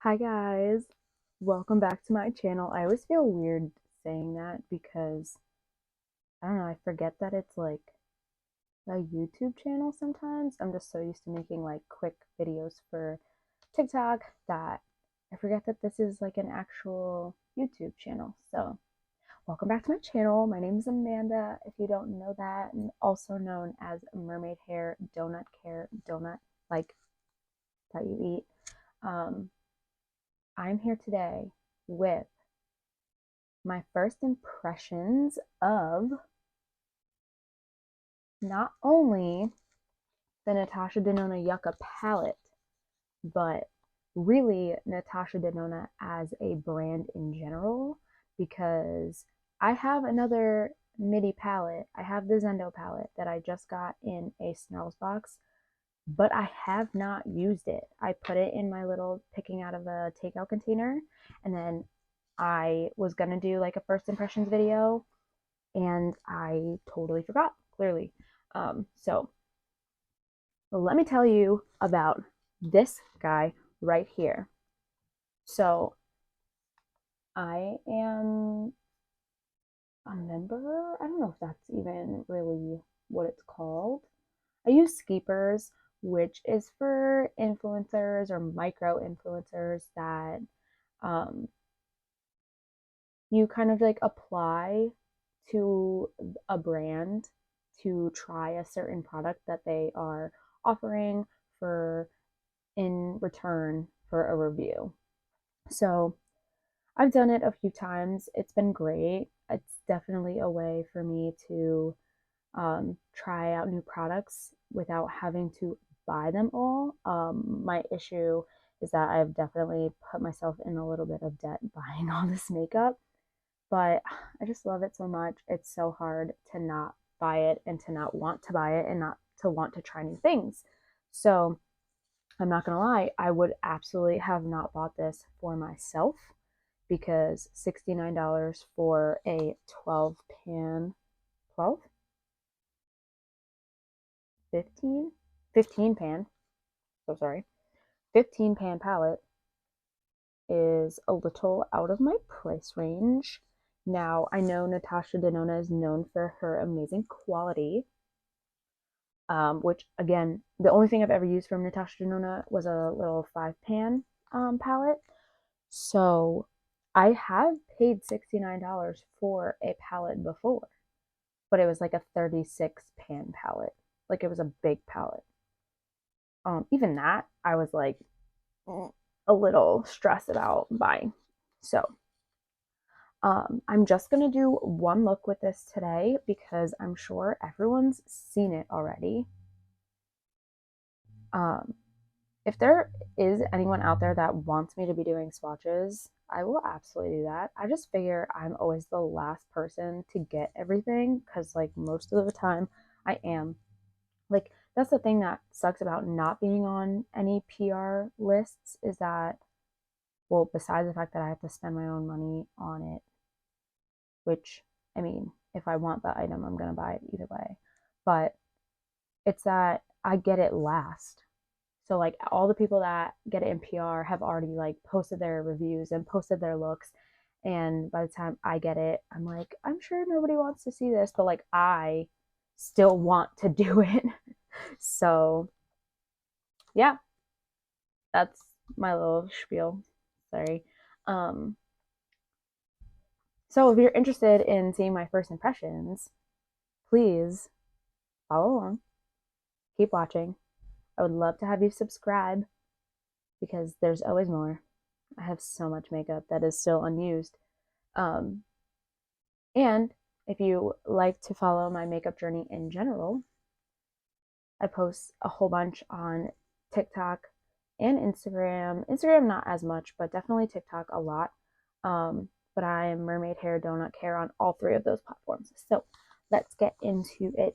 Hi guys, welcome back to my channel. I always feel weird saying that because I don't know, I forget that it's like a YouTube channel sometimes. I'm just so used to making like quick videos for TikTok that I forget that this is like an actual YouTube channel. So, welcome back to my channel. My name is Amanda, if you don't know that, and also known as Mermaid Hair Donut Care Donut, like that you eat. I'm here today with my first impressions of not only the Natasha Denona Yucca palette, but really Natasha Denona as a brand in general, because I have another midi palette. I have the Zendo palette that I just got in a Snarls box, but I have not used it. I put it in my little picking out of a takeout container, and then I was gonna do like a first impressions video, and I totally forgot, clearly. So let me tell you about this guy right here. So I am a member. I don't know if that's even really what it's called. I use Skeepers, which is for influencers or micro influencers that um, you kind of like apply to a brand to try a certain product that they are offering for in return for a review. So I've done it a few times. It's been great. It's definitely a way for me to try out new products without having to buy them all. My issue is that I've definitely put myself in a little bit of debt buying all this makeup, but I just love it so much. It's so hard to not buy it and to not want to buy it and not to want to try new things. So I'm not gonna lie, I would absolutely have not bought this for myself because $69 for a 12 pan, 12? 15? 15 pan, so sorry, 15 pan palette is a little out of my price range. Now, I know Natasha Denona is known for her amazing quality, which again, the only thing I've ever used from Natasha Denona was a little 5 pan palette. So I have paid $69 for a palette before, but it was like a 36 pan palette. Like it was a big palette. Even that, I was like a little stressed about buying. So I'm just going to do one look with this today because I'm sure everyone's seen it already. Um, if there is anyone out there that wants me to be doing swatches, I will absolutely do that. I just figure I'm always the last person to get everything because, like, most of the time I am. Like, that's the thing that sucks about not being on any PR lists is that, well, besides the fact that I have to spend my own money on it, which, I mean, if I want the item, I'm going to buy it either way. But it's that I get it last. So like all the people that get it in PR have already like posted their reviews and posted their looks. And by the time I get it, I'm like, I'm sure nobody wants to see this, but like I still want to do it. So yeah, that's my little spiel. Sorry. Um, so if you're interested in seeing my first impressions, please follow along, keep watching. I would love to have you subscribe because there's always more. I have so much makeup that is still unused. Um, and if you like to follow my makeup journey in general, I post a whole bunch on TikTok and Instagram. Instagram, not as much, but definitely TikTok a lot. But I am Mermaid Hair Donut Care on all three of those platforms. So let's get into it.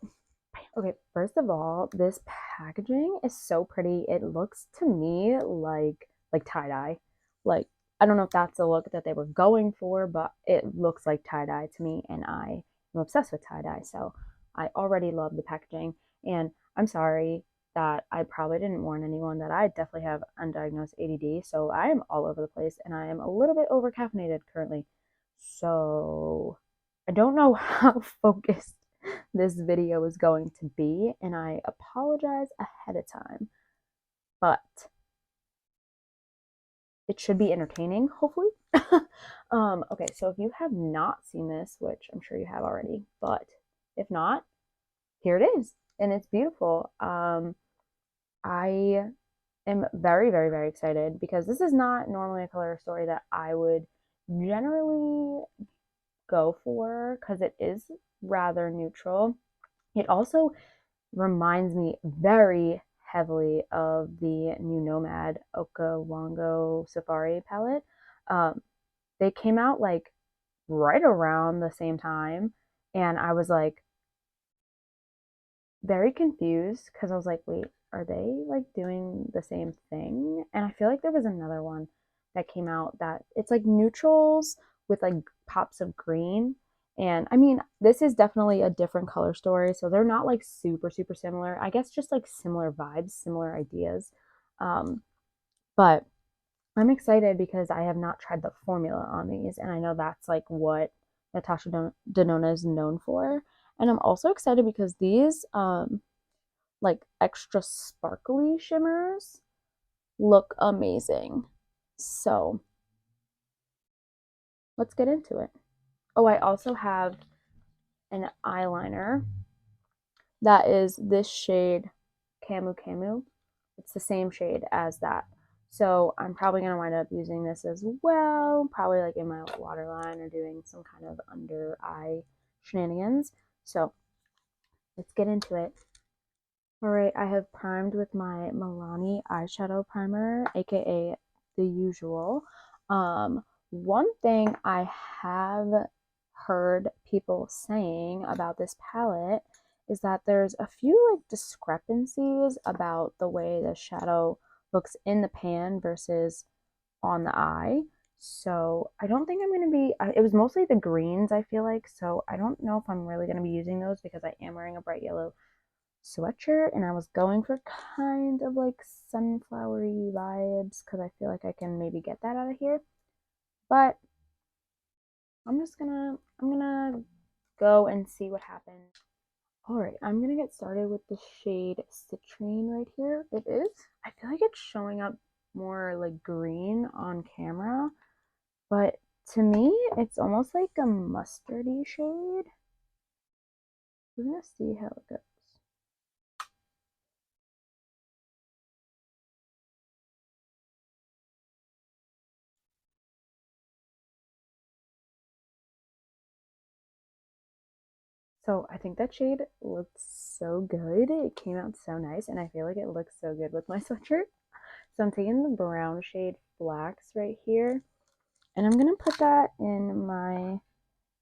Okay, first of all, this packaging is so pretty. It looks to me like tie-dye. Like, I don't know if that's the look that they were going for, but it looks like tie-dye to me, and I am obsessed with tie-dye. So I already love the packaging. And I'm sorry, that I probably didn't warn anyone that I definitely have undiagnosed ADD, so I am all over the place and I am a little bit over caffeinated currently. So I don't know how focused this video is going to be, and I apologize ahead of time, but it should be entertaining, hopefully. Okay, so if you have not seen this, which I'm sure you have already, but if not, here it is, and it's beautiful. I am very, very, very excited because this is not normally a color story that I would generally go for because it is rather neutral. It also reminds me very heavily of the new Nomad Okawango Safari palette. Um, they came out like right around the same time, and I was like very confused because I was like, wait, are they like doing the same thing? And I feel like there was another one that came out that it's like neutrals with like pops of green. And I mean, this is definitely a different color story, so they're not like super, super similar. I guess just like similar vibes, similar ideas. Um, but I'm excited because I have not tried the formula on these, and I know that's like what Natasha Denona is known for. And I'm also excited because these like extra sparkly shimmers look amazing. So let's get into it. Oh, I also have an eyeliner that is this shade Camu Camu. It's the same shade as that. So I'm probably going to wind up using this as well, probably like in my waterline or doing some kind of under eye shenanigans. So let's get into it. Alright, I have primed with my Milani eyeshadow primer, aka the usual. One thing I have heard people saying about this palette is that there's a few like discrepancies about the way the shadow looks in the pan versus on the eye. So I don't think I'm going to be, it was mostly the greens I feel like, so I don't know if I'm really going to be using those because I am wearing a bright yellow sweatshirt and I was going for kind of like sunflowery vibes because I feel like I can maybe get that out of here. But I'm gonna go and see what happens. Alright, I'm gonna get started with the shade Citrine right here. It is, I feel like it's showing up more like green on camera, but to me it's almost like a mustardy shade. We're gonna see how it goes. So I think that shade looked so good. It came out so nice, and I feel like it looks so good with my sweatshirt. So I'm taking the brown shade Flax right here, and I'm gonna put that in my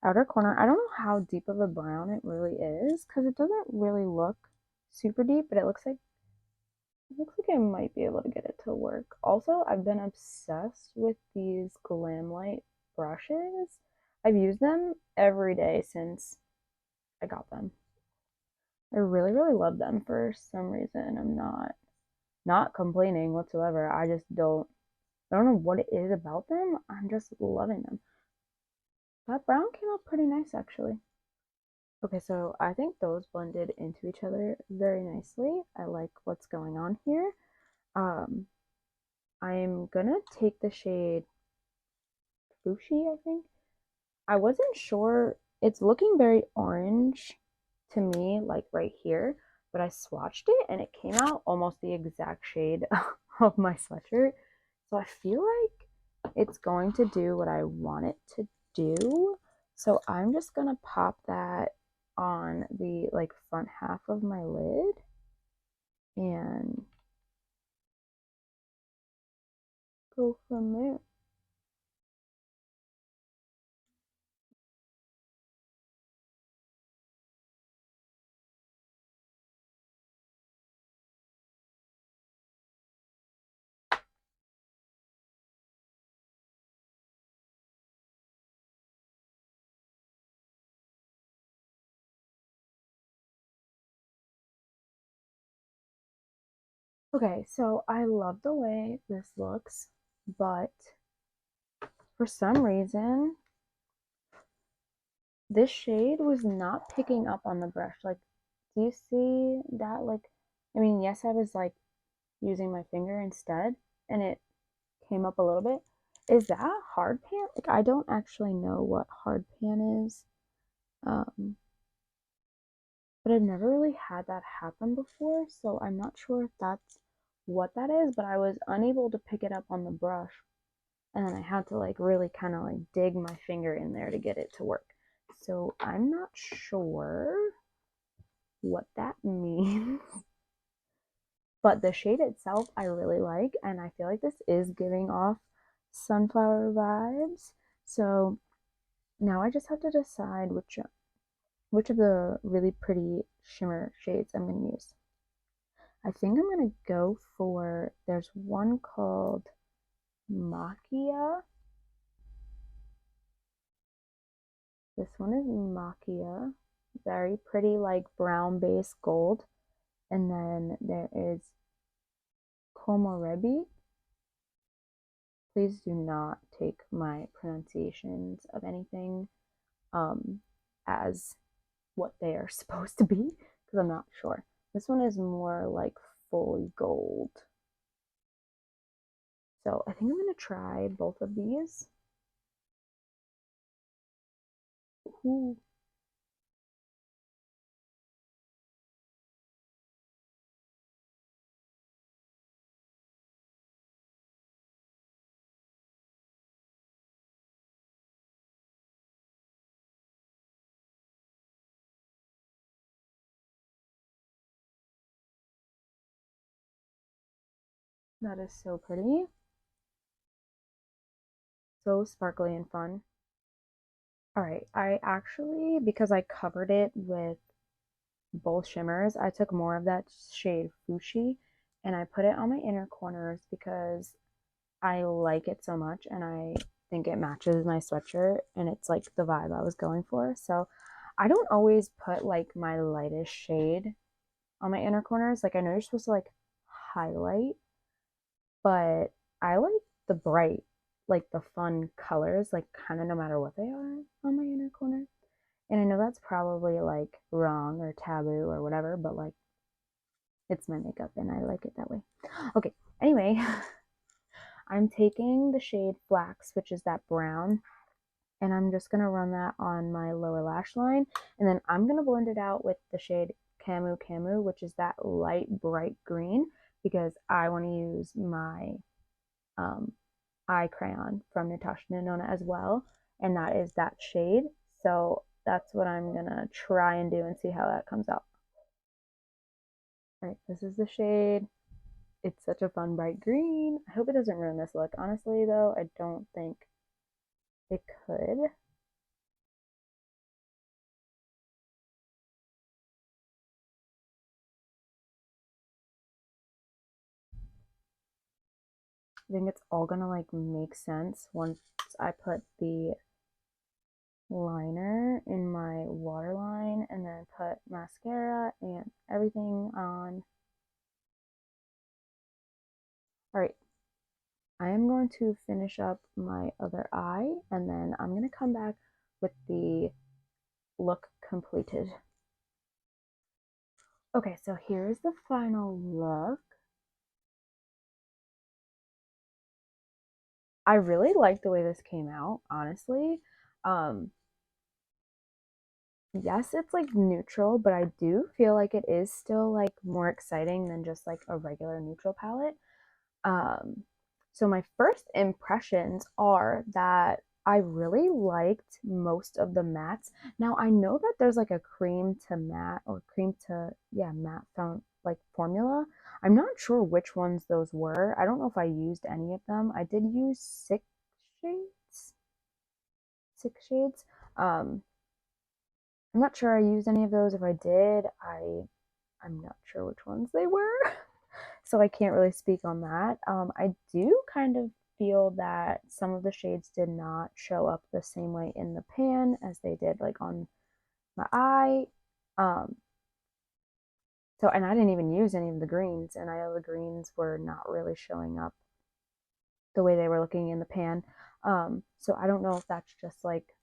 outer corner. I don't know how deep of a brown it really is, because it doesn't really look super deep, but it looks like I might be able to get it to work. Also, I've been obsessed with these Glamlight brushes. I've used them every day since I got them. I really, really love them for some reason. I'm not complaining whatsoever. I don't know what it is about them. I'm just loving them. That brown came out pretty nice actually. Okay, so I think those blended into each other very nicely. I like what's going on here. Um, I'm gonna take the shade Fushi, I think. I wasn't sure. It's looking very orange to me, like right here, but I swatched it and it came out almost the exact shade of my sweatshirt. So I feel like it's going to do what I want it to do. So I'm just gonna pop that on the like front half of my lid and go from there. Okay, so I love the way this looks, but for some reason, this shade was not picking up on the brush. Like, do you see that? Like, I mean, yes, I was like using my finger instead, and it came up a little bit. Is that hard pan? Like, I don't actually know what hard pan is, um, but I've never really had that happen before, so I'm not sure if that's what that is, but I was unable to pick it up on the brush, and then I had to like really kind of like dig my finger in there to get it to work. So I'm not sure what that means. But the shade itself I really like, and I feel like this is giving off sunflower vibes. So now I just have to decide which of the really pretty shimmer shades I'm going to use. I think I'm going to go for, there's one called Machia. This one is Machia. Very pretty, like brown base gold. And then there is Komorebi. Please do not take my pronunciations of anything as what they are supposed to be, because I'm not sure. This one is more like fully gold. So I think I'm going to try both of these. Ooh. That is so pretty. So sparkly and fun. All right, I actually, because I covered it with both shimmers, I took more of that shade Fushi and I put it on my inner corners because I like it so much and I think it matches my sweatshirt and it's like the vibe I was going for. So I don't always put like my lightest shade on my inner corners. Like I know you're supposed to like highlight, but I like the bright, like the fun colors, like kind of no matter what they are on my inner corner. And I know that's probably like wrong or taboo or whatever, but like it's my makeup and I like it that way. Okay, anyway, I'm taking the shade Flax, which is that brown, and I'm just going to run that on my lower lash line. And then I'm going to blend it out with the shade Camu Camu, which is that light bright green, because I want to use my um, eye crayon from Natasha Denona as well, and that is that shade. So that's what I'm going to try and do and see how that comes out. All right, this is the shade. It's such a fun bright green. I hope it doesn't ruin this look. Honestly, though, I don't think it could. I think it's all gonna like make sense once I put the liner in my waterline and then put mascara and everything on. All right, I am going to finish up my other eye and then I'm gonna come back with the look completed. Okay, so here's the final look. I really like the way this came out, honestly. Um, yes, it's like neutral, but I do feel like it is still like more exciting than just like a regular neutral palette. Um, so my first impressions are that I really liked most of the mattes. Now I know that there's like a cream to matte or cream to matte found like formula. I'm not sure which ones those were. I don't know if I used any of them. I did use shades, 6 shades. Um, I'm not sure I used any of those. If I did, I'm not sure which ones they were. So I can't really speak on that. I do kind of feel that some of the shades did not show up the same way in the pan as they did like on my eye. Um, So, and I didn't even use any of the greens, and I know the greens were not really showing up the way they were looking in the pan. So I don't know if that's just like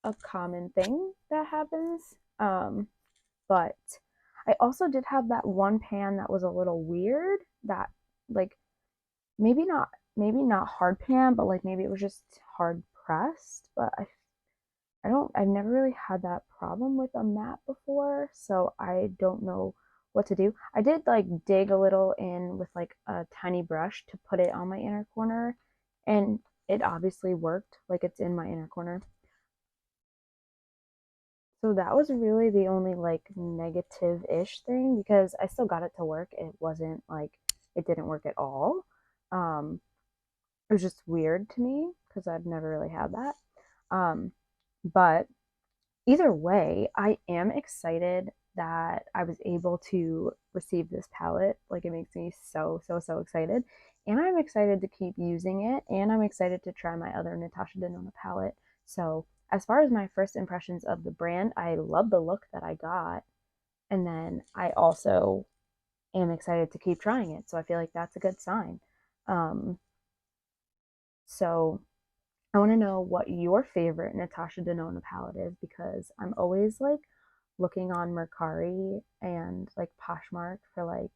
a common thing that happens. But I also did have that one pan that was a little weird, that like maybe not hard pan, but like maybe it was just hard pressed. But I've never really had that problem with a mat before, so I don't know what to do. I did like dig a little in with like a tiny brush to put it on my inner corner, and it obviously worked, like it's in my inner corner. So that was really the only like negative-ish thing, because I still got it to work. It wasn't like it didn't work at all. Um, it was just weird to me because I've never really had that. But either way, I am excited that I was able to receive this palette. Like, it makes me so, so, so excited. And I'm excited to keep using it. And I'm excited to try my other Natasha Denona palette. So, as far as my first impressions of the brand, I love the look that I got. And then I also am excited to keep trying it. So, I feel like that's a good sign. Um, so, I want to know what your favorite Natasha Denona palette is, because I'm always like looking on Mercari and like Poshmark for like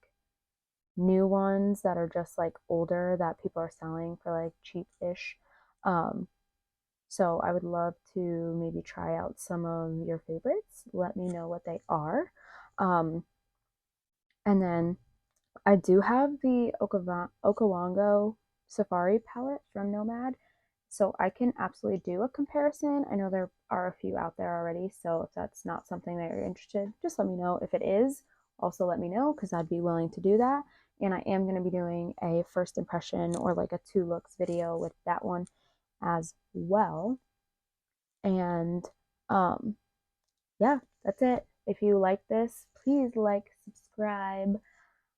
new ones that are just like older that people are selling for like cheap-ish. Um, so I would love to maybe try out some of your favorites. Let me know what they are. Um, and then I do have the Okawango Safari palette from Nomad, so I can absolutely do a comparison. I know there are a few out there already, so if that's not something that you're interested, just let me know. If it is, also let me know, because I'd be willing to do that. And I am going to be doing a first impression or like a two looks video with that one as well. And um, yeah, that's it. If you like this, please like, subscribe,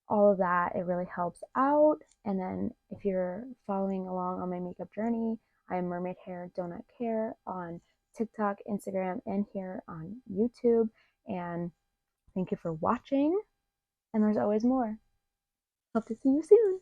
all of that. It really helps out. And then if you're following along on my makeup journey, I am Mermaid Hair Donut Care on TikTok, Instagram, and here on YouTube. And thank you for watching. And there's always more. Hope to see you soon.